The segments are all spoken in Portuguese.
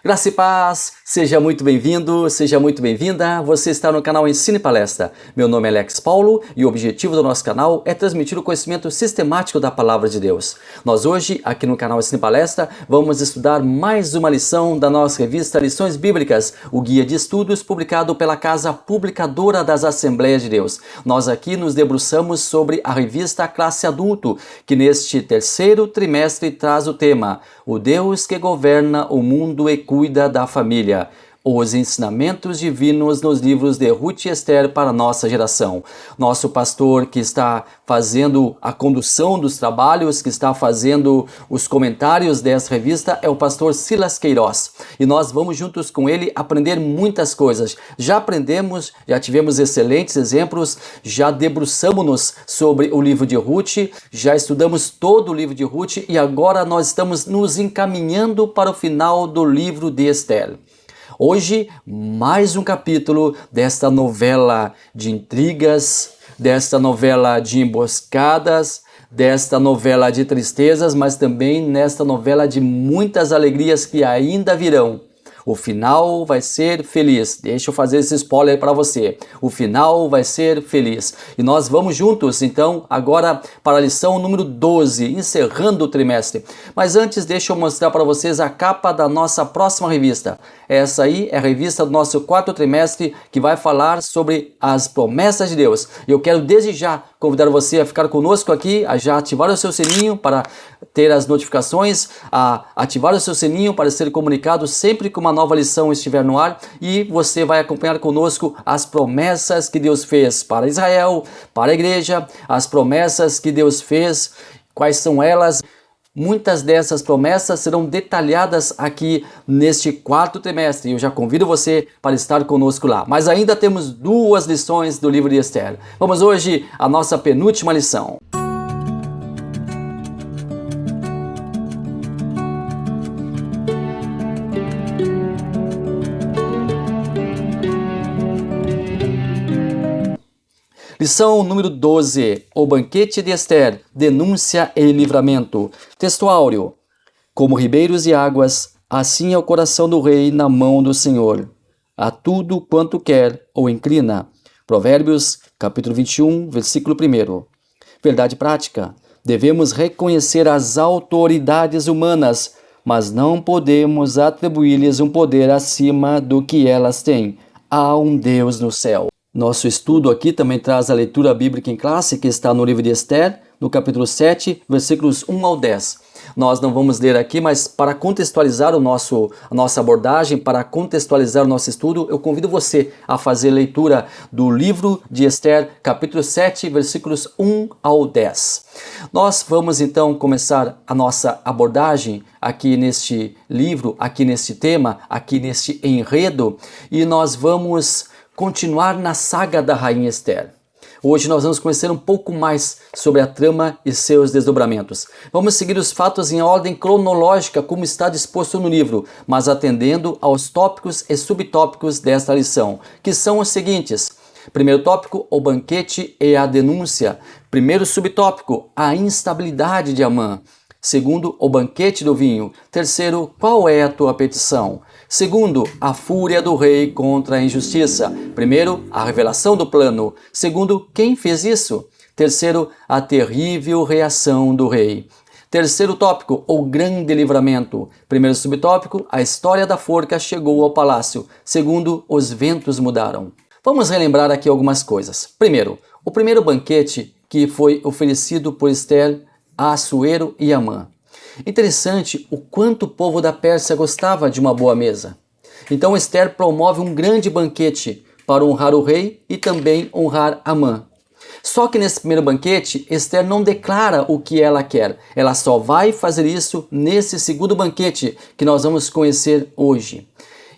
Graça e paz, seja muito bem-vindo, seja muito bem-vinda. Você está no canal Ensino e Palestra. Meu nome é Alex Paulo e o objetivo do nosso canal é transmitir o conhecimento sistemático da Palavra de Deus. Nós hoje, aqui no canal Ensino e Palestra, vamos estudar mais uma lição da nossa revista Lições Bíblicas, o guia de estudos publicado pela Casa Publicadora das Assembleias de Deus. Nós aqui nos debruçamos sobre a revista Classe Adulto, que neste terceiro trimestre traz o tema O Deus que governa o mundo e cuida da família. Os ensinamentos divinos nos livros de Ruth e Esther para a nossa geração. Nosso pastor que está fazendo a condução dos trabalhos, que está fazendo os comentários dessa revista é o pastor Silas Queiroz. E nós vamos juntos com ele aprender muitas coisas. Já aprendemos, já tivemos excelentes exemplos, já debruçamos-nos sobre o livro de Ruth, já estudamos todo o livro de Ruth e agora nós estamos nos encaminhando para o final do livro de Esther. Hoje, mais um capítulo desta novela de intrigas, desta novela de emboscadas, desta novela de tristezas, mas também nesta novela de muitas alegrias que ainda virão. O final vai ser feliz. Deixa eu fazer esse spoiler para você. O final vai ser feliz. E nós vamos juntos, então, agora para a lição número 12, encerrando o trimestre. Mas antes, deixa eu mostrar para vocês a capa da nossa próxima revista. Essa aí é a revista do nosso quarto trimestre, que vai falar sobre as promessas de Deus. E eu quero desde já convidar você a ficar conosco aqui, a já ativar o seu sininho para ter as notificações, a ativar o seu sininho para ser comunicado sempre que uma nova lição estiver no ar, e você vai acompanhar conosco as promessas que Deus fez para Israel, para a igreja, as promessas que Deus fez, quais são elas. Muitas dessas promessas serão detalhadas aqui neste quarto trimestre. Eu já convido você para estar conosco lá. Mas ainda temos duas lições do livro de Esther. Vamos hoje à nossa penúltima lição. Lição número 12, o banquete de Esther, denúncia e livramento. Texto áureo. Como ribeiros e águas, assim é o coração do rei na mão do Senhor. A tudo quanto quer ou inclina. Provérbios, capítulo 21, versículo 1. Verdade prática. Devemos reconhecer as autoridades humanas, mas não podemos atribuir-lhes um poder acima do que elas têm. Há um Deus no céu. Nosso estudo aqui também traz a leitura bíblica em classe, que está no livro de Esther, no capítulo 7, versículos 1 ao 10. Nós não vamos ler aqui, mas para contextualizar a nossa abordagem, para contextualizar o nosso estudo, eu convido você a fazer leitura do livro de Esther, capítulo 7, versículos 1 ao 10. Nós vamos então começar a nossa abordagem aqui neste livro, aqui neste tema, aqui neste enredo, e nós vamos continuar na saga da Rainha Esther. Hoje nós vamos conhecer um pouco mais sobre a trama e seus desdobramentos. Vamos seguir os fatos em ordem cronológica, como está disposto no livro, mas atendendo aos tópicos e subtópicos desta lição, que são os seguintes. Primeiro tópico, o banquete e a denúncia. Primeiro subtópico, a instabilidade de Amã. Segundo, o banquete do vinho. Terceiro, qual é a tua petição? Segundo, a fúria do rei contra a injustiça. Primeiro, a revelação do plano. Segundo, quem fez isso? Terceiro, a terrível reação do rei. Terceiro tópico, o grande livramento. Primeiro subtópico, a história da forca chegou ao palácio. Segundo, os ventos mudaram. Vamos relembrar aqui algumas coisas. Primeiro, o primeiro banquete que foi oferecido por Esther a Assuero e Amã. Interessante o quanto o povo da Pérsia gostava de uma boa mesa. Então Esther promove um grande banquete para honrar o rei e também honrar Amã. Só que nesse primeiro banquete, Esther não declara o que ela quer. Ela só vai fazer isso nesse segundo banquete que nós vamos conhecer hoje.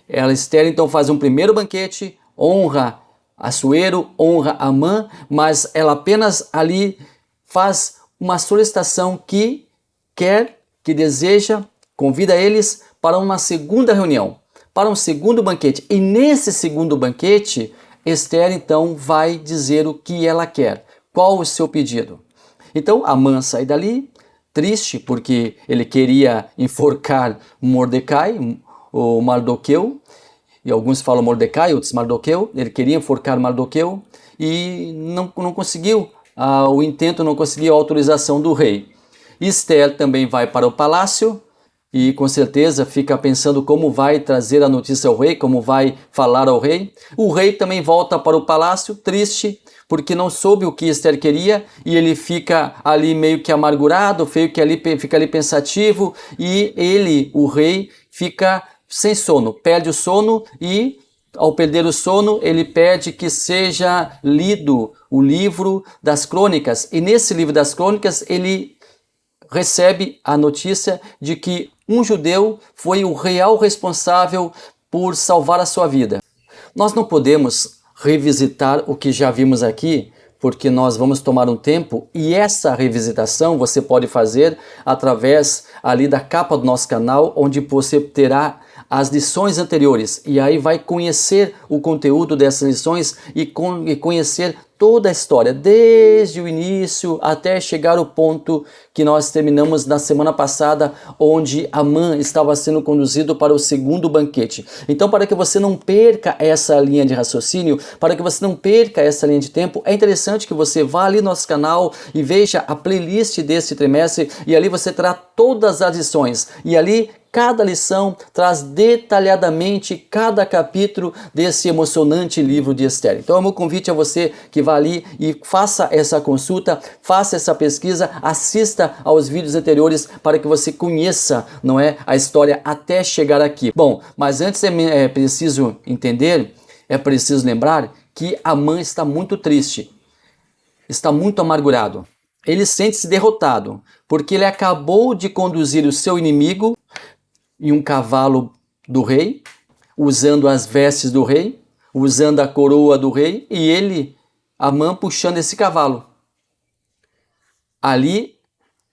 Esther então faz um primeiro banquete, honra Assuero, honra Amã, mas ela apenas ali faz uma solicitação que deseja, convida eles para uma segunda reunião, para um segundo banquete. E nesse segundo banquete, Esther então vai dizer o que ela quer, qual o seu pedido. Então Amã sai dali, triste, porque ele queria enforcar Mordecai, o Mardoqueu, e alguns falam Mordecai, outros Mardoqueu. Ele queria enforcar Mardoqueu e não conseguiu o intento, não conseguiu a autorização do rei. Esther também vai para o palácio e com certeza fica pensando como vai trazer a notícia ao rei, como vai falar ao rei. O rei também volta para o palácio, triste, porque não soube o que Esther queria, e ele fica ali meio que amargurado, fica ali pensativo, e ele, o rei, fica sem sono, perde o sono, e ao perder o sono, ele pede que seja lido o livro das crônicas, e nesse livro das crônicas ele recebe a notícia de que um judeu foi o real responsável por salvar a sua vida. Nós não podemos revisitar o que já vimos aqui, porque nós vamos tomar um tempo, e essa revisitação você pode fazer através ali da capa do nosso canal, onde você terá as lições anteriores, e aí vai conhecer o conteúdo dessas lições e conhecer toda a história, desde o início até chegar ao ponto que nós terminamos na semana passada, onde Amã estava sendo conduzido para o segundo banquete. Então, para que você não perca essa linha de raciocínio, para que você não perca essa linha de tempo, é interessante que você vá ali no nosso canal e veja a playlist desse trimestre, e ali você terá todas as lições, e ali cada lição traz detalhadamente cada capítulo desse emocionante livro de Esther. Então, o meu convite a você que vá ali e faça essa consulta, faça essa pesquisa, assista aos vídeos anteriores para que você conheça, não é, a história até chegar aqui. Bom, mas antes é preciso entender, é preciso lembrar que Amã está muito triste, está muito amargurado. Ele sente-se derrotado, porque ele acabou de conduzir o seu inimigo em um cavalo do rei, usando as vestes do rei, usando a coroa do rei, e ele, Amã, puxando esse cavalo. Ali,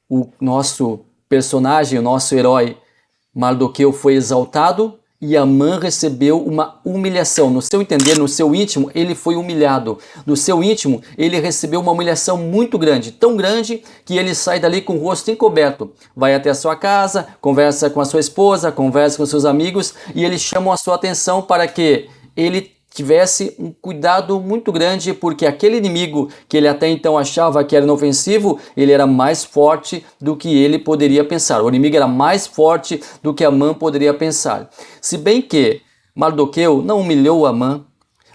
o nosso personagem, o nosso herói Mardoqueu foi exaltado, e Amã recebeu uma humilhação. No seu entender, no seu íntimo, ele foi humilhado. No seu íntimo, ele recebeu uma humilhação muito grande, tão grande que ele sai dali com o rosto encoberto. Vai até a sua casa, conversa com a sua esposa, conversa com seus amigos, e eles chamam a sua atenção para que ele tivesse um cuidado muito grande, porque aquele inimigo que ele até então achava que era inofensivo, ele era mais forte do que ele poderia pensar. O inimigo era mais forte do que Amã poderia pensar. Se bem que Mardoqueu não humilhou Amã,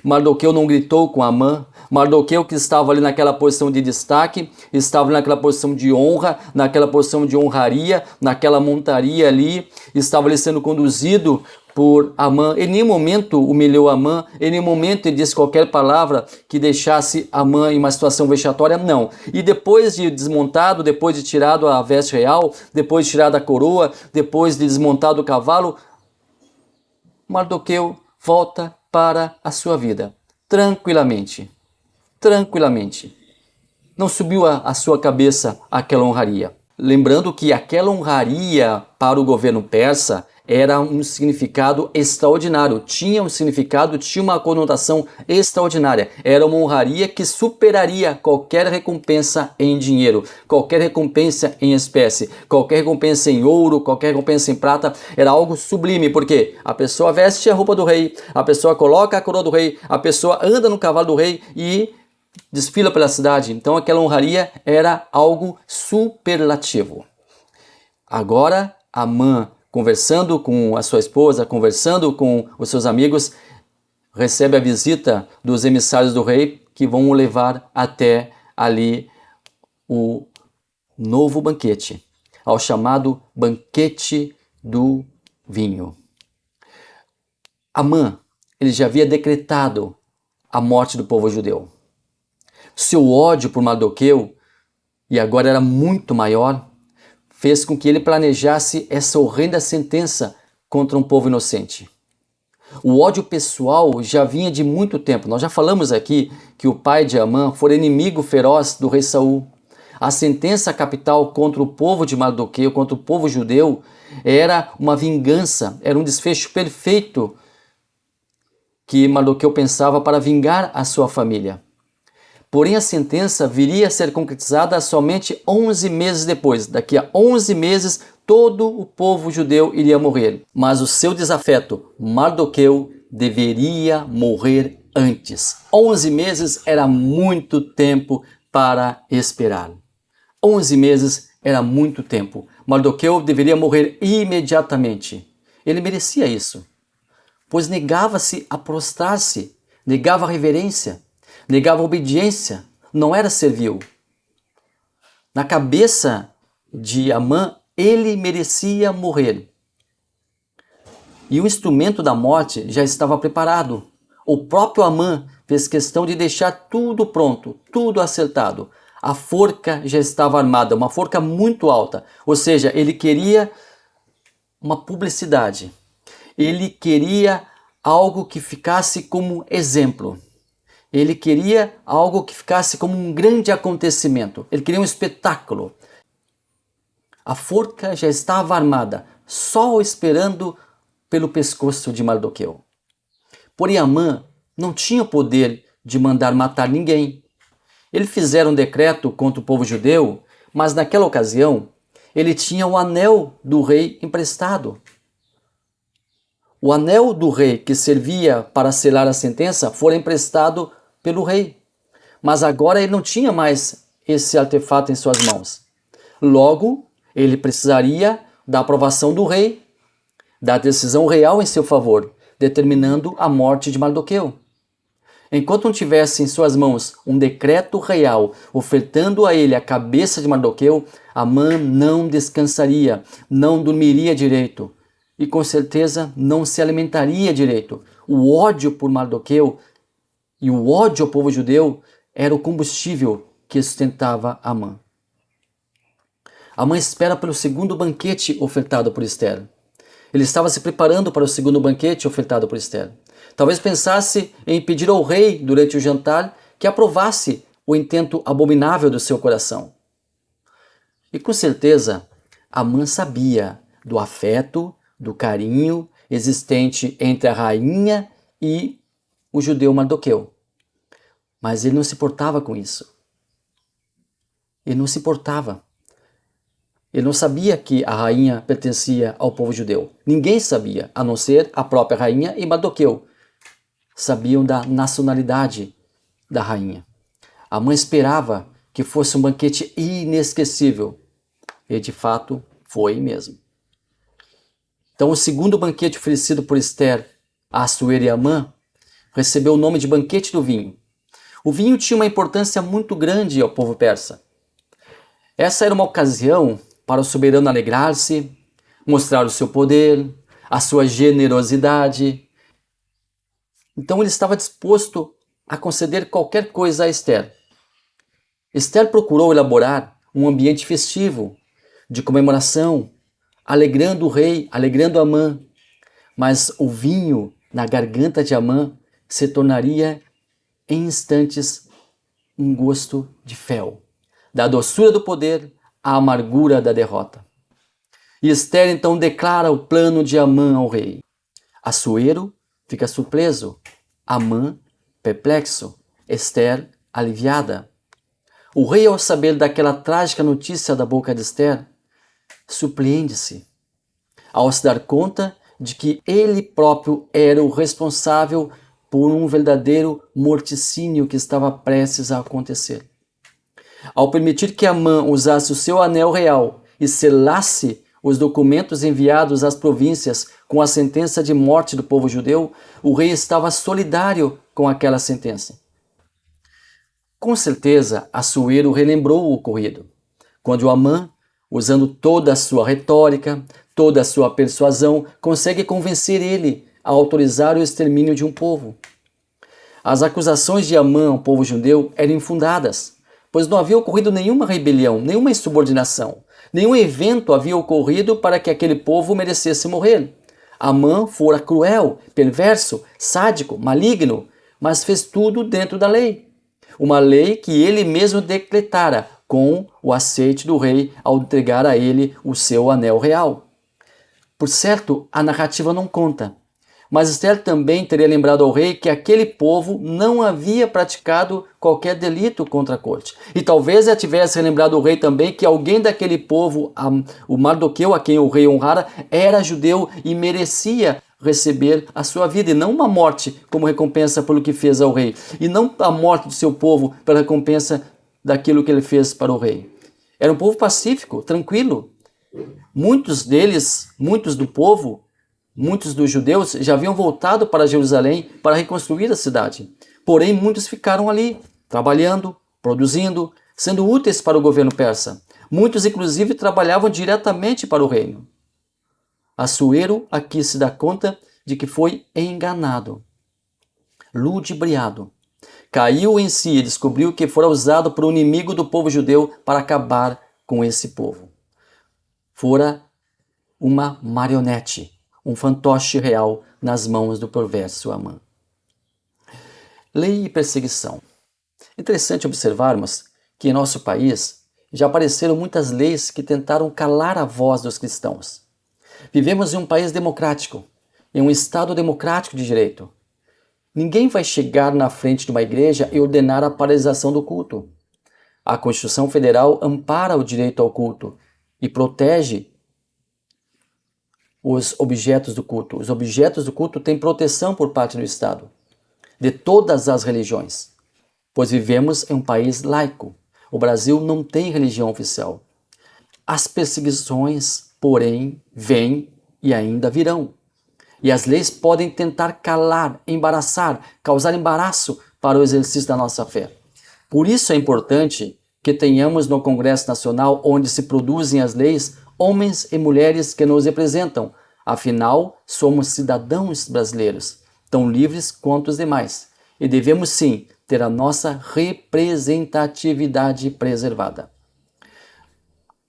Mardoqueu não gritou com Amã, Mardoqueu, que estava ali naquela posição de destaque, estava naquela posição de honra, naquela posição de honraria, naquela montaria ali, estava ali sendo conduzido por Amã. Em nenhum momento humilhou Amã, em nenhum momento ele disse qualquer palavra que deixasse Amã em uma situação vexatória, não. E depois de desmontado, depois de tirado a veste real, depois de tirado a coroa, depois de desmontado o cavalo, Mardoqueu volta para a sua vida, tranquilamente. Tranquilamente. Não subiu a sua cabeça aquela honraria. Lembrando que aquela honraria para o governo persa era um significado extraordinário, tinha um significado, tinha uma conotação extraordinária. Era uma honraria que superaria qualquer recompensa em dinheiro, qualquer recompensa em espécie, qualquer recompensa em ouro, qualquer recompensa em prata. Era algo sublime, porque a pessoa veste a roupa do rei, a pessoa coloca a coroa do rei, a pessoa anda no cavalo do rei e desfila pela cidade. Então aquela honraria era algo superlativo. Agora Amã, conversando com a sua esposa, conversando com os seus amigos, recebe a visita dos emissários do rei, que vão o levar até ali o novo banquete, ao chamado banquete do vinho. Amã, ele já havia decretado a morte do povo judeu. Seu ódio por Mardoqueu, e agora era muito maior, fez com que ele planejasse essa horrenda sentença contra um povo inocente. O ódio pessoal já vinha de muito tempo. Nós já falamos aqui que o pai de Amã fora inimigo feroz do rei Saul. A sentença capital contra o povo de Mardoqueu, contra o povo judeu, era uma vingança, era um desfecho perfeito que Mardoqueu pensava para vingar a sua família. Porém, a sentença viria a ser concretizada somente 11 meses depois. Daqui a 11 meses, todo o povo judeu iria morrer, mas o seu desafeto, Mardoqueu, deveria morrer antes. 11 meses era muito tempo para esperar. 11 meses era muito tempo. Mardoqueu deveria morrer imediatamente. Ele merecia isso, pois negava-se a prostrar-se, negava a reverência, negava a obediência, não era servil. Na cabeça de Amã, ele merecia morrer. E o instrumento da morte já estava preparado. O próprio Amã fez questão de deixar tudo pronto, tudo acertado. A forca já estava armada, uma forca muito alta, ou seja, ele queria uma publicidade. Ele queria algo que ficasse como exemplo. Ele queria algo que ficasse como um grande acontecimento. Ele queria um espetáculo. A forca já estava armada, só esperando pelo pescoço de Mardoqueu. Porém, Amã não tinha o poder de mandar matar ninguém. Ele fizera um decreto contra o povo judeu, mas naquela ocasião ele tinha o anel do rei emprestado. O anel do rei que servia para selar a sentença fora emprestado pelo rei. Mas agora ele não tinha mais esse artefato em suas mãos. Logo, ele precisaria da aprovação do rei, da decisão real em seu favor, determinando a morte de Mardoqueu. Enquanto não tivesse em suas mãos um decreto real ofertando a ele a cabeça de Mardoqueu, Amã não descansaria, não dormiria direito e com certeza não se alimentaria direito. O ódio por Mardoqueu e o ódio ao povo judeu era o combustível que sustentava Amã. Amã espera pelo segundo banquete ofertado por Ester. Ele estava se preparando para o segundo banquete ofertado por Ester. Talvez pensasse em pedir ao rei, durante o jantar, que aprovasse o intento abominável do seu coração. E com certeza, Amã sabia do afeto, do carinho existente entre a rainha e o judeu Mardoqueu. Mas ele não se portava com isso. Ele não se portava. Ele não sabia que a rainha pertencia ao povo judeu. Ninguém sabia, a não ser a própria rainha e Mardoqueu. Sabiam da nacionalidade da rainha. Amã esperava que fosse um banquete inesquecível. E de fato foi mesmo. Então o segundo banquete oferecido por Ester a Assuero e Amã recebeu o nome de banquete do vinho. O vinho tinha uma importância muito grande ao povo persa. Essa era uma ocasião para o soberano alegrar-se, mostrar o seu poder, a sua generosidade. Então ele estava disposto a conceder qualquer coisa a Ester. Ester procurou elaborar um ambiente festivo, de comemoração, alegrando o rei, alegrando Amã. Mas o vinho na garganta de Amã se tornaria em instantes um gosto de fel, da doçura do poder à amargura da derrota. E Ester então declara o plano de Amã ao rei. Assuero fica surpreso, Amã perplexo, Ester aliviada. O rei, ao saber daquela trágica notícia da boca de Ester, surpreende-se ao se dar conta de que ele próprio era o responsável por um verdadeiro morticínio que estava prestes a acontecer. Ao permitir que Amã usasse o seu anel real e selasse os documentos enviados às províncias com a sentença de morte do povo judeu, o rei estava solidário com aquela sentença. Com certeza, Assuero relembrou o ocorrido, quando Amã, usando toda a sua retórica, toda a sua persuasão, consegue convencer ele a autorizar o extermínio de um povo. As acusações de Amã ao povo judeu eram infundadas, pois não havia ocorrido nenhuma rebelião, nenhuma insubordinação, nenhum evento havia ocorrido para que aquele povo merecesse morrer. Amã fora cruel, perverso, sádico, maligno, mas fez tudo dentro da lei. Uma lei que ele mesmo decretara com o aceite do rei ao entregar a ele o seu anel real. Por certo, a narrativa não conta, Mas Esther também teria lembrado ao rei que aquele povo não havia praticado qualquer delito contra a corte. E talvez ela tivesse lembrado ao rei também que alguém daquele povo, o Mardoqueu, a quem o rei honrara, era judeu e merecia receber a sua vida, e não uma morte como recompensa pelo que fez ao rei, e não a morte do seu povo pela recompensa daquilo que ele fez para o rei. Era um povo pacífico, tranquilo. Muitos deles, muitos do povo, muitos dos judeus já haviam voltado para Jerusalém para reconstruir a cidade. Porém, muitos ficaram ali, trabalhando, produzindo, sendo úteis para o governo persa. Muitos, inclusive, trabalhavam diretamente para o reino. Assuero aqui se dá conta de que foi enganado, ludibriado. Caiu em si e descobriu que fora usado por um inimigo do povo judeu para acabar com esse povo. Fora uma marionete, um fantoche real nas mãos do perverso Amã. Lei e perseguição. Interessante observarmos que em nosso país já apareceram muitas leis que tentaram calar a voz dos cristãos. Vivemos em um país democrático, em um Estado democrático de direito. Ninguém vai chegar na frente de uma igreja e ordenar a paralisação do culto. A Constituição Federal ampara o direito ao culto e protege os objetos do culto. Os objetos do culto têm proteção por parte do Estado, de todas as religiões, pois vivemos em um país laico. O Brasil não tem religião oficial. As perseguições, porém, vêm e ainda virão. E as leis podem tentar calar, embaraçar, causar embaraço para o exercício da nossa fé. Por isso é importante que tenhamos no Congresso Nacional, onde se produzem as leis, homens e mulheres que nos representam. Afinal, somos cidadãos brasileiros, tão livres quanto os demais. E devemos sim ter a nossa representatividade preservada.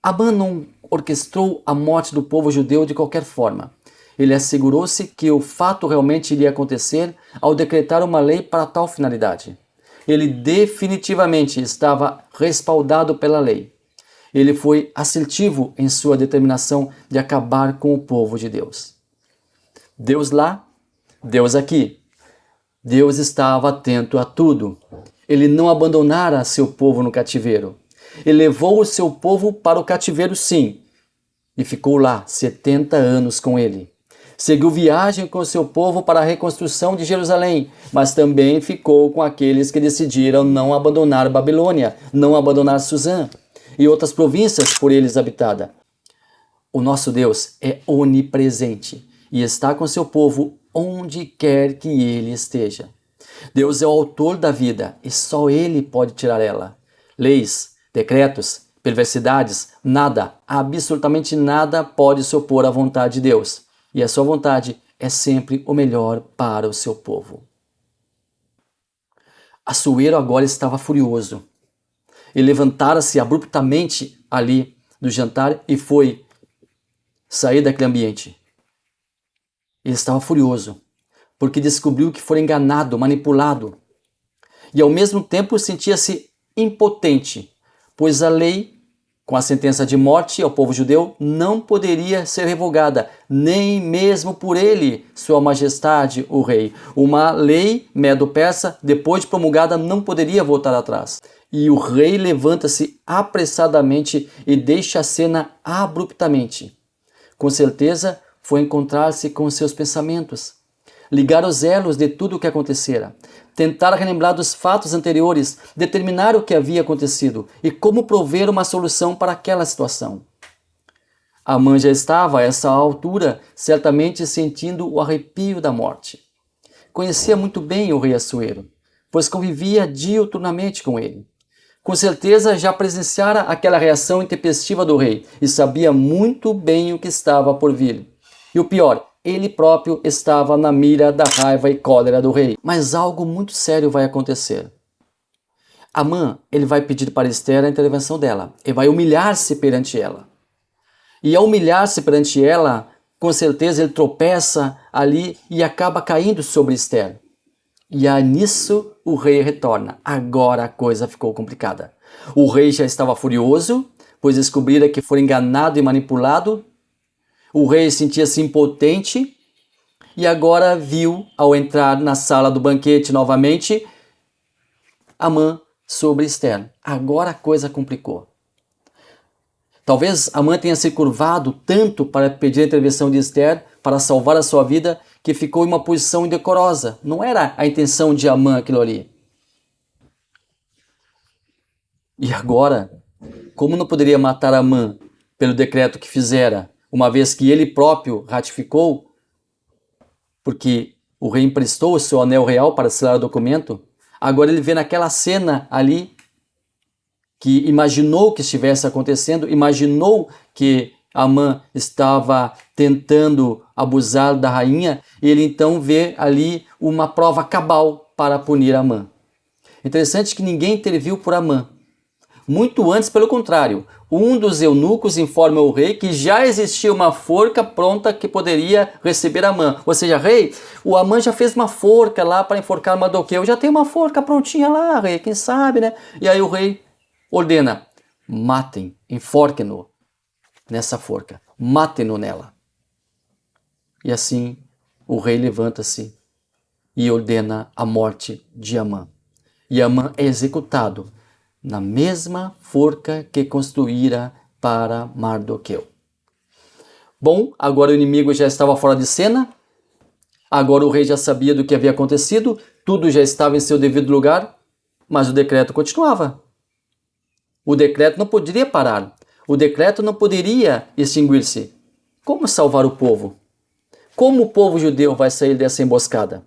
Amã não orquestrou a morte do povo judeu de qualquer forma. Ele assegurou-se que o fato realmente iria acontecer ao decretar uma lei para tal finalidade. Ele definitivamente estava respaldado pela lei. Ele foi assertivo em sua determinação de acabar com o povo de Deus. Deus lá, Deus aqui. Deus estava atento a tudo. Ele não abandonara seu povo no cativeiro. Ele levou o seu povo para o cativeiro, sim, e ficou lá 70 anos com ele. Seguiu viagem com seu povo para a reconstrução de Jerusalém, mas também ficou com aqueles que decidiram não abandonar Babilônia, não abandonar Suzã e outras províncias por eles habitadas. O nosso Deus é onipresente e está com seu povo onde quer que ele esteja. Deus é o autor da vida e só ele pode tirar ela. Leis, decretos, perversidades, nada, absolutamente nada pode se opor à vontade de Deus. E a sua vontade é sempre o melhor para o seu povo. Assuero agora estava furioso. Ele levantara-se abruptamente ali do jantar e foi sair daquele ambiente. Ele estava furioso, porque descobriu que foi enganado, manipulado. E ao mesmo tempo sentia-se impotente, pois a lei, com a sentença de morte ao povo judeu, não poderia ser revogada, nem mesmo por ele, sua majestade, o rei. Uma lei medo-persa, depois de promulgada, não poderia voltar atrás. E o rei levanta-se apressadamente e deixa a cena abruptamente. Com certeza, foi encontrar-se com seus pensamentos, ligar os elos de tudo o que acontecera, tentar relembrar dos fatos anteriores, determinar o que havia acontecido e como prover uma solução para aquela situação. Amã já estava, a essa altura, certamente sentindo o arrepio da morte. Conhecia muito bem o rei Assuero, pois convivia diuturnamente com ele. Com certeza já presenciara aquela reação intempestiva do rei e sabia muito bem o que estava por vir. E o pior, ele próprio estava na mira da raiva e cólera do rei. Mas algo muito sério vai acontecer. Amã, ele vai pedir para Esther a intervenção dela. Ele vai humilhar-se perante ela. E ao humilhar-se perante ela, com certeza ele tropeça ali e acaba caindo sobre Esther. E nisso o rei retorna. Agora a coisa ficou complicada. O rei já estava furioso, pois descobrira que foi enganado e manipulado. O rei sentia-se impotente e agora viu, ao entrar na sala do banquete novamente, Amã sobre Esther. Agora a coisa complicou. Talvez Amã tenha se curvado tanto para pedir a intervenção de Esther para salvar a sua vida que ficou em uma posição indecorosa. Não era a intenção de Amã aquilo ali. E agora, como não poderia matar Amã pelo decreto que fizera, uma vez que ele próprio ratificou, porque o rei emprestou o seu anel real para selar o documento, agora ele vê naquela cena ali que imaginou que estivesse acontecendo, imaginou que Amã estava tentando abusar da rainha, e ele então vê ali uma prova cabal para punir Amã. Interessante que ninguém interviu por Amã. Muito antes, pelo contrário, um dos eunucos informa ao rei que já existia uma forca pronta que poderia receber Amã. Ou seja, rei, o Amã já fez uma forca lá para enforcar Mardoqueu. Já tem uma forca prontinha lá, rei, quem sabe, né? E aí o rei ordena, matem, enforquem-no nessa forca, matem-no nela. E assim o rei levanta-se e ordena a morte de Amã. E Amã é executado na mesma forca que construíra para Mardoqueu. Bom, agora o inimigo já estava fora de cena, agora o rei já sabia do que havia acontecido, tudo já estava em seu devido lugar, mas o decreto continuava. O decreto não poderia parar, o decreto não poderia extinguir-se. Como salvar o povo? Como o povo judeu vai sair dessa emboscada?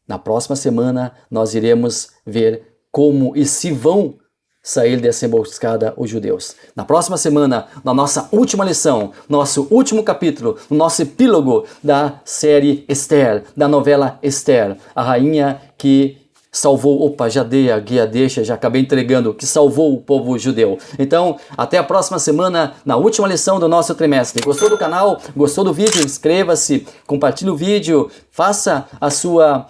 Na próxima semana nós iremos ver como e se vão sair dessa emboscada os judeus. Na próxima semana, na nossa última lição, nosso último capítulo, no nosso epílogo da série Esther, da novela Esther, a rainha que salvou, opa, já dei a guia deixa, já acabei entregando, que salvou o povo judeu. Então, até a próxima semana, na última lição do nosso trimestre. Gostou do canal? Gostou do vídeo? Inscreva-se, compartilhe o vídeo, faça a sua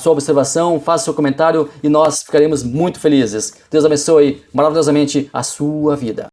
observação, faça o seu comentário e nós ficaremos muito felizes. Deus abençoe maravilhosamente a sua vida.